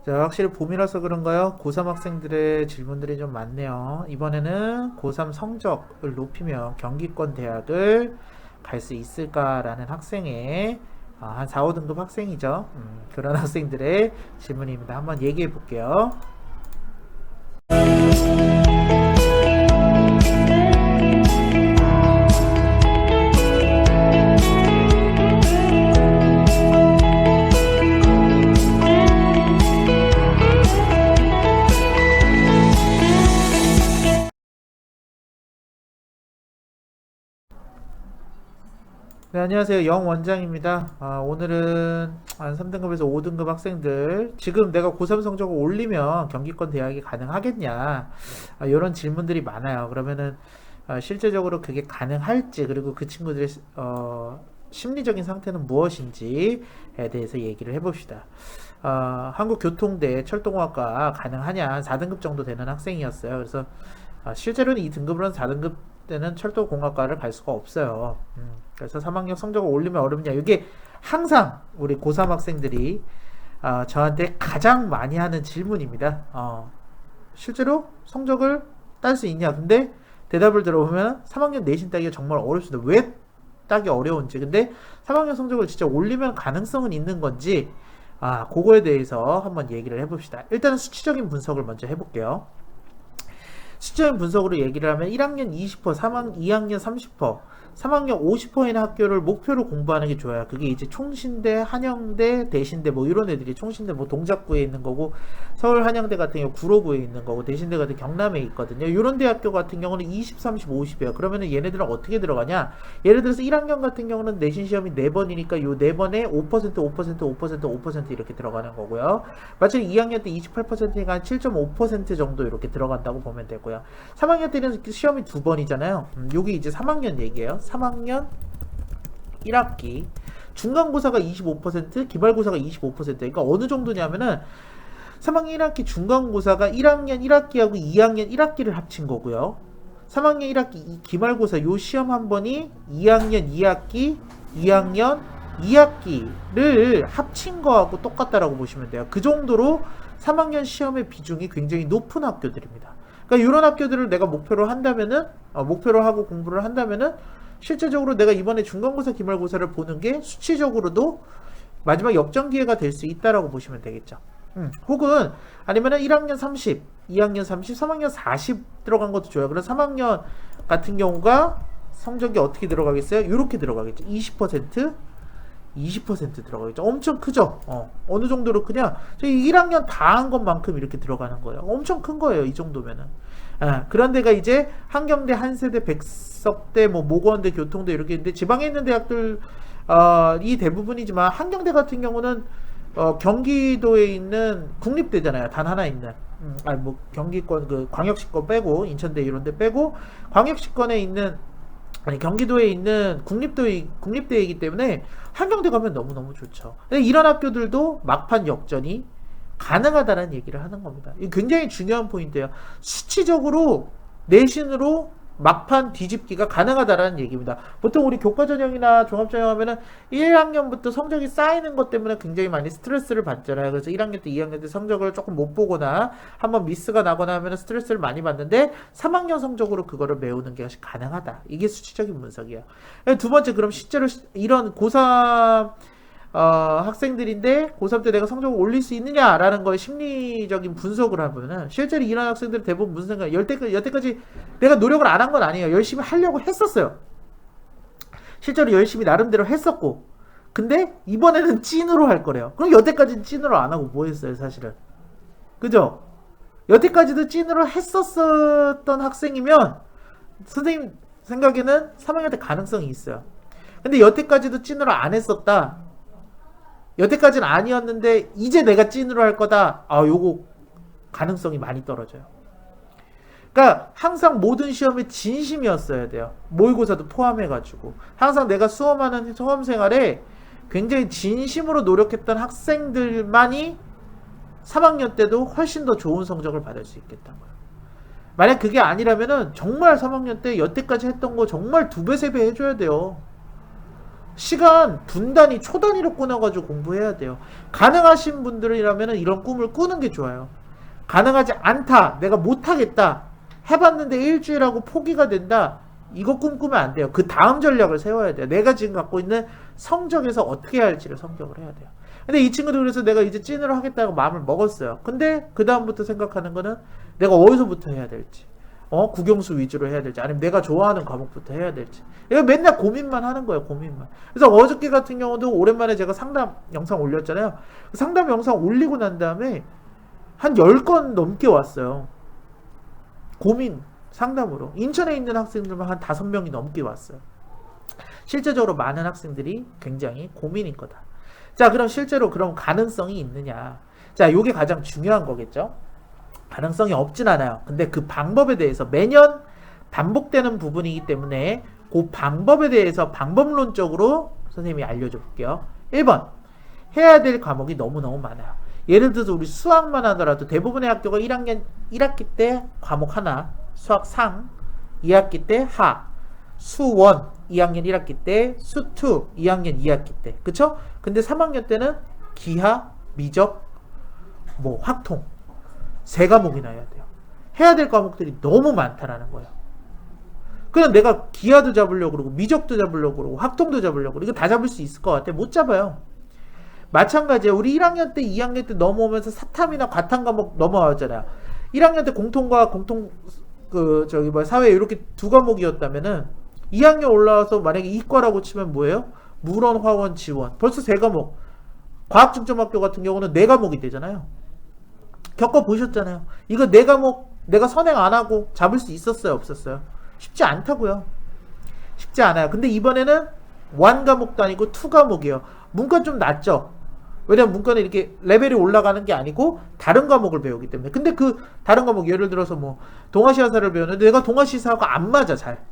자, 확실히 봄이라서 그런가요? 고3 학생들의 질문들이 좀 많네요. 이번에는 고3 성적을 높이면 경기권 대학을 갈 수 있을까라는 학생의 한 4, 5등급 학생이죠. 그런 학생들의 질문입니다. 한번 얘기해 볼게요. 네, 안녕하세요. 영 원장입니다. 오늘은 한 3등급에서 5등급 학생들, 지금 내가 고3 성적을 올리면 경기권 대학이 가능하겠냐, 이런 질문들이 많아요. 그러면은, 실제적으로 그게 가능할지, 그리고 그 친구들의, 심리적인 상태는 무엇인지에 대해서 얘기를 해봅시다. 한국교통대 철도공학과 가능하냐, 4등급 정도 되는 학생이었어요. 그래서, 실제로는 이 등급으로는 4등급 때는 철도공학과를 갈 수가 없어요. 그래서 3학년 성적을 올리면 어렵냐. 이게 항상 우리 고3 학생들이 저한테 가장 많이 하는 질문입니다. 실제로 성적을 딸 수 있냐. 근데 대답을 들어보면 3학년 내신 따기가 정말 어렵습니다. 왜 따기 어려운지. 근데 3학년 성적을 진짜 올리면 가능성은 있는 건지, 그거에 대해서 한번 얘기를 해봅시다. 일단은 수치적인 분석을 먼저 해볼게요. 수치적인 분석으로 얘기를 하면 1학년 20%, 2학년 30%, 3학년 50%의 학교를 목표로 공부하는 게 좋아요. 그게 이제 총신대, 한영대, 대신대 뭐 이런 애들이 총신대 뭐 동작구에 있는 거고, 서울 한영대 같은 경우 구로구에 있는 거고, 대신대 같은 경남에 있거든요. 이런 대학교 같은 경우는 20, 30, 50이에요. 그러면은 얘네들은 어떻게 들어가냐? 예를 들어서 1학년 같은 경우는 내신 시험이 4번이니까 요 4번에 5%, 5%, 5%, 5% 이렇게 들어가는 거고요. 마찬가지로 2학년 때 28%니까 한 7.5% 정도 이렇게 들어간다고 보면 되고요. 3학년 때는 시험이 2번이잖아요. 요게 이제 3학년 얘기예요. 3학년 1학기 중간고사가 25%, 기말고사가 25%. 그러니까 어느 정도냐면은 3학년 1학기 중간고사가 1학년 1학기하고 2학년 1학기를 합친 거고요. 3학년 1학기 기말고사 요 시험 한 번이 2학년 2학기, 2학년 2학기를 합친 거하고 똑같다라고 보시면 돼요. 그 정도로 3학년 시험의 비중이 굉장히 높은 학교들입니다. 그러니까 이런 학교들을 내가 목표로 한다면은, 목표로 하고 공부를 한다면은, 실제적으로 내가 이번에 중간고사, 기말고사를 보는 게 수치적으로도 마지막 역전 기회가 될 수 있다라고 보시면 되겠죠. 혹은 아니면은 1학년 30, 2학년 30, 3학년 40 들어간 것도 좋아요. 그래서 3학년 같은 경우가 성적이 어떻게 들어가겠어요? 이렇게 들어가겠죠. 20%, 20% 들어가겠죠. 엄청 크죠. 어느 정도로 크냐? 저희 1학년 다 한 것만큼 이렇게 들어가는 거예요. 엄청 큰 거예요. 이 정도면은. 그런 데가 이제 한경대, 한세대, 백석대, 뭐 모건대, 교통대 이렇게 있는데, 지방에 있는 대학들 이 대부분이지만 한경대 같은 경우는 경기도에 있는 국립대잖아요. 단 하나 있는. 뭐 경기권 그 광역시권 빼고, 인천대 이런 데 빼고, 광역시권에 있는, 아니 경기도에 있는 국립대이기 때문에 한경대 가면 너무너무 좋죠. 근데 이런 학교들도 막판 역전이 가능하다는 얘기를 하는 겁니다. 이게 굉장히 중요한 포인트예요. 수치적으로 내신으로 막판 뒤집기가 가능하다라는 얘기입니다. 보통 우리 교과전형이나 종합전형 하면은 1학년부터 성적이 쌓이는 것 때문에 굉장히 많이 스트레스를 받잖아요. 그래서 1학년 때, 2학년 때 성적을 조금 못 보거나 한번 미스가 나거나 하면 스트레스를 많이 받는데, 3학년 성적으로 그거를 메우는 게 가능하다. 이게 수치적인 분석이에요. 두 번째, 그럼 실제로 이런 고3 학생들인데 고3 때 내가 성적을 올릴 수 있느냐라는 거에 심리적인 분석을 하면은, 실제로 이런 학생들 대부분 무슨 생각, 여태까지 내가 노력을 안 한 건 아니에요. 열심히 하려고 했었어요. 실제로 열심히 나름대로 했었고, 근데 이번에는 찐으로 할 거래요. 그럼 여태까지는 찐으로 안 하고 뭐 했어요, 사실은? 그죠? 여태까지도 찐으로 했었던 학생이면 선생님 생각에는 3학년 때 가능성이 있어요. 근데 여태까지도 찐으로 안 했었다, 여태까지는 아니었는데 이제 내가 찐으로 할 거다, 요거 가능성이 많이 떨어져요. 그러니까 항상 모든 시험에 진심이었어야 돼요. 모의고사도 포함해가지고 항상 내가 수험하는 수험생활에 굉장히 진심으로 노력했던 학생들만이 3학년 때도 훨씬 더 좋은 성적을 받을 수 있겠다는 거예요. 만약 그게 아니라면은 정말 3학년 때 여태까지 했던 거 정말 2배, 3배 해줘야 돼요. 시간 분단위 초단위로 끊어가지고 공부해야 돼요. 가능하신 분들이라면 이런 꿈을 꾸는 게 좋아요. 가능하지 않다, 내가 못하겠다, 해봤는데 일주일하고 포기가 된다, 이거 꿈꾸면 안 돼요. 그 다음 전략을 세워야 돼요. 내가 지금 갖고 있는 성적에서 어떻게 해야 할지를 성격을 해야 돼요. 근데 이 친구도 그래서 내가 이제 찐으로 하겠다고 마음을 먹었어요. 근데 그 다음부터 생각하는 거는 내가 어디서부터 해야 될지, 국영수 위주로 해야 될지, 아니면 내가 좋아하는 과목부터 해야 될지. 내가 맨날 고민만 하는 거예요, 고민만. 그래서 어저께 같은 경우도 오랜만에 제가 상담 영상 올렸잖아요. 그 상담 영상 올리고 난 다음에 한 10건 넘게 왔어요. 고민 상담으로. 인천에 있는 학생들만 한 5명이 넘게 왔어요. 실제적으로 많은 학생들이 굉장히 고민인 거다. 자, 그럼 실제로 그럼 가능성이 있느냐? 자, 요게 가장 중요한 거겠죠? 가능성이 없진 않아요. 근데 그 방법에 대해서 매년 반복되는 부분이기 때문에 그 방법에 대해서 방법론적으로 선생님이 알려줘 볼게요. 1번, 해야 될 과목이 너무너무 많아요. 예를 들어서 우리 수학만 하더라도 대부분의 학교가 1학년 1학기 때 과목 하나, 수학 상, 2학기 때 하, 수1 2학년 1학기 때, 수2 2학년 2학기 때. 그쵸? 근데 3학년 때는 기하, 미적, 확통 3과목이나 해야 돼요. 해야 될 과목들이 너무 많다라는 거예요. 그냥 내가 기하도 잡으려고 그러고 미적도 잡으려고 그러고 확통도 잡으려고 그러고 이거 다 잡을 수 있을 것 같아? 못 잡아요. 마찬가지예요. 우리 1학년 때 2학년 때 넘어오면서 사탐이나 과탐 과목 넘어왔잖아요. 1학년 때 공통과 사회 이렇게 2과목이었다면은 2학년 올라와서 만약에 이과라고 치면 뭐예요? 물원, 화원, 지원. 벌써 3과목. 과학중점학교 같은 경우는 4과목이 되잖아요. 겪어보셨잖아요. 이거 4과목 내가 선행 안 하고 잡을 수 있었어요? 없었어요? 쉽지 않다고요. 쉽지 않아요. 근데 이번에는 1과목도 아니고 2과목이에요. 문과 좀 낫죠? 왜냐면 문과는 이렇게 레벨이 올라가는 게 아니고 다른 과목을 배우기 때문에. 근데 그 다른 과목 예를 들어서 동아시아사를 배우는데 내가 동아시아사하고 안 맞아 잘.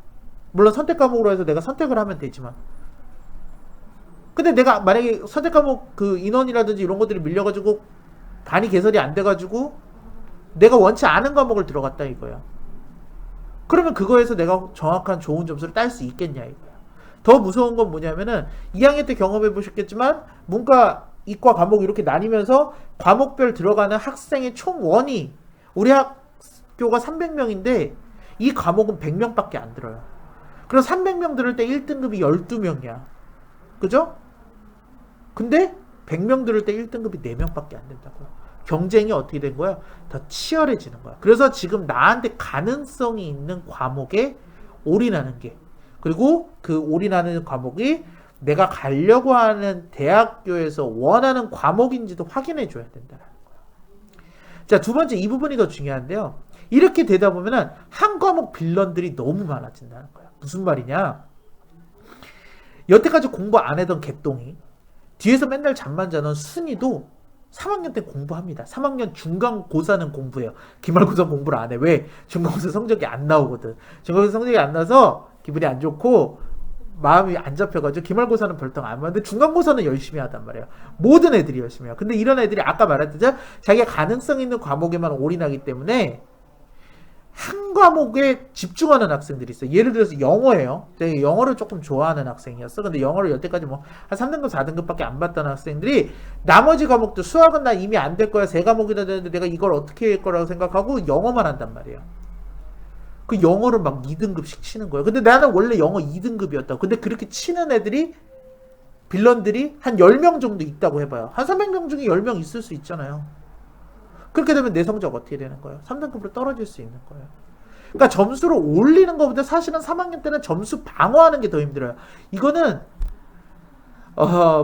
물론 선택 과목으로 해서 내가 선택을 하면 되지만. 근데 내가 만약에 선택 과목 그 인원이라든지 이런 것들이 밀려가지고 단위 개설이 안 돼가지고 내가 원치 않은 과목을 들어갔다 이거야. 그러면 그거에서 내가 정확한 좋은 점수를 딸 수 있겠냐 이거야. 더 무서운 건 뭐냐면은 2학년 때 경험해 보셨겠지만 문과, 이과 과목 이렇게 나뉘면서 과목별 들어가는 학생의 총 원이 우리 학교가 300명인데 이 과목은 100명밖에 안 들어요. 그럼 300명 들을 때 1등급이 12명이야. 그죠? 근데 100명 들을 때 1등급이 4명밖에 안 된다고요. 경쟁이 어떻게 된 거야? 더 치열해지는 거야. 그래서 지금 나한테 가능성이 있는 과목에 올인하는 게, 그리고 그 올인하는 과목이 내가 가려고 하는 대학교에서 원하는 과목인지도 확인해 줘야 된다는 거야. 자, 두 번째 이 부분이 더 중요한데요. 이렇게 되다 보면은 한 과목 빌런들이 너무 많아진다는 거야. 무슨 말이냐? 여태까지 공부 안 하던 개똥이 뒤에서 맨날 잠만 자는 순이도 3학년 때 공부합니다. 3학년 중간고사는 공부해요. 기말고사 공부를 안 해. 왜? 중간고사 성적이 안 나오거든. 중간고사 성적이 안 나서 기분이 안 좋고 마음이 안 잡혀가지고 기말고사는 벌떡 안 하는데 중간고사는 열심히 하단 말이에요. 모든 애들이 열심히 해요. 근데 이런 애들이 아까 말했듯이 자기가 가능성 있는 과목에만 올인하기 때문에 한 과목에 집중하는 학생들이 있어요. 예를 들어서 영어예요. 내가 영어를 조금 좋아하는 학생이었어. 근데 영어를 여태까지 한 3등급, 4등급밖에 안 봤던 학생들이 나머지 과목도 수학은 나 이미 안 될 거야. 3과목이나 되는데 내가 이걸 어떻게 할 거라고 생각하고 영어만 한단 말이에요. 그 영어를 막 2등급씩 치는 거예요. 근데 나는 원래 영어 2등급이었다고. 근데 그렇게 치는 애들이 빌런들이 한 10명 정도 있다고 해봐요. 한 300명 중에 10명 있을 수 있잖아요. 그렇게 되면 내 성적 어떻게 되는 거예요? 3등급으로 떨어질 수 있는 거예요. 그러니까 점수를 올리는 것보다 사실은 3학년 때는 점수 방어하는 게 더 힘들어요. 이거는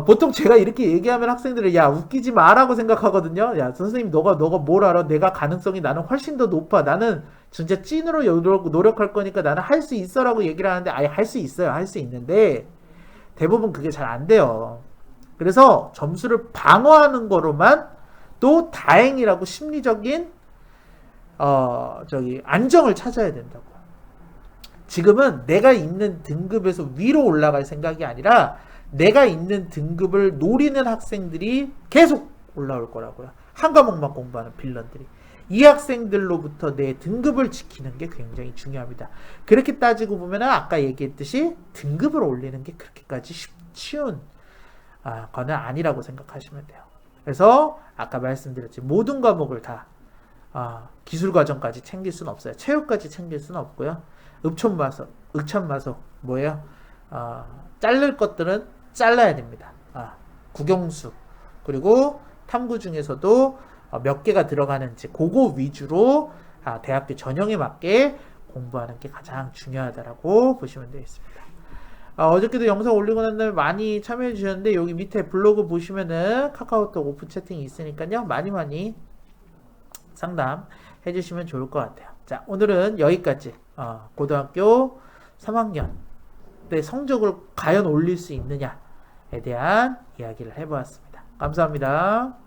보통 제가 이렇게 얘기하면 학생들이 야 웃기지 마라고 생각하거든요. 야 선생님 너가 뭘 알아? 내가 가능성이 나는 훨씬 더 높아. 나는 진짜 찐으로 노력할 거니까 나는 할 수 있어라고 얘기를 하는데 아예 할 수 있어요. 할 수 있는데 대부분 그게 잘 안 돼요. 그래서 점수를 방어하는 거로만 또 다행이라고 심리적인 안정을 찾아야 된다고. 지금은 내가 있는 등급에서 위로 올라갈 생각이 아니라 내가 있는 등급을 노리는 학생들이 계속 올라올 거라고요. 한 과목만 공부하는 빌런들이. 이 학생들로부터 내 등급을 지키는 게 굉장히 중요합니다. 그렇게 따지고 보면 아까 얘기했듯이 등급을 올리는 게 그렇게까지 쉬운 거는 아니라고 생각하시면 돼요. 그래서 아까 말씀드렸지 모든 과목을 다 기술 과정까지 챙길 수는 없어요. 체육까지 챙길 수는 없고요. 읍참마속 뭐예요? 자를 것들은 잘라야 됩니다. 국영수 그리고 탐구 중에서도 몇 개가 들어가는지 그거 위주로 대학교 전형에 맞게 공부하는 게 가장 중요하다라고 보시면 되겠습니다. 어저께도 영상 올리고 난 다음에 많이 참여해 주셨는데 여기 밑에 블로그 보시면은 카카오톡 오픈 채팅이 있으니까요. 많이 상담 해주시면 좋을 것 같아요. 자, 오늘은 여기까지 고등학교 3학년 때 성적을 과연 올릴 수 있느냐에 대한 이야기를 해보았습니다. 감사합니다.